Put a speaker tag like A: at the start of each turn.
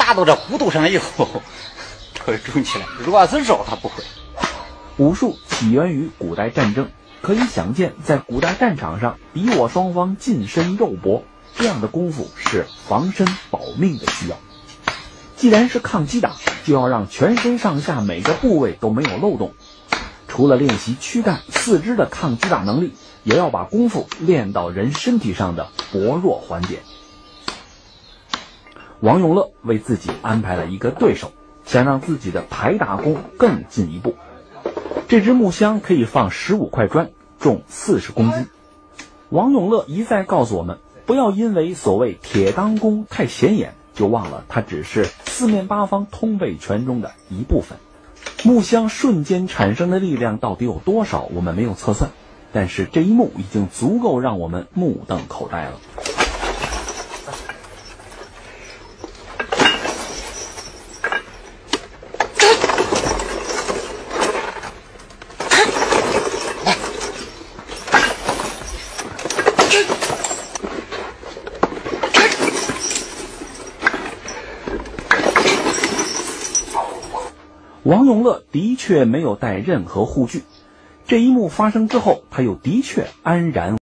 A: 打到这骨头上以后，它会肿起来。如是肉，它不会。
B: 武术起源于古代战争，可以想见，在古代战场上，敌我双方近身肉搏，这样的功夫是防身保命的需要。既然是抗击打，就要让全身上下每个部位都没有漏洞。除了练习躯干、四肢的抗击打能力，也要把功夫练到人身体上的薄弱环节。王永乐为自己安排了一个对手，想让自己的排打功更进一步。这只木箱可以放15块砖，重40公斤。王永乐一再告诉我们，不要因为所谓铁当功太显眼，就忘了它只是四面八方通背拳中的一部分。木箱瞬间产生的力量到底有多少，我们没有测算，但是这一幕已经足够让我们目瞪口呆了。王永乐的确没有带任何护具，这一幕发生之后，他又的确安然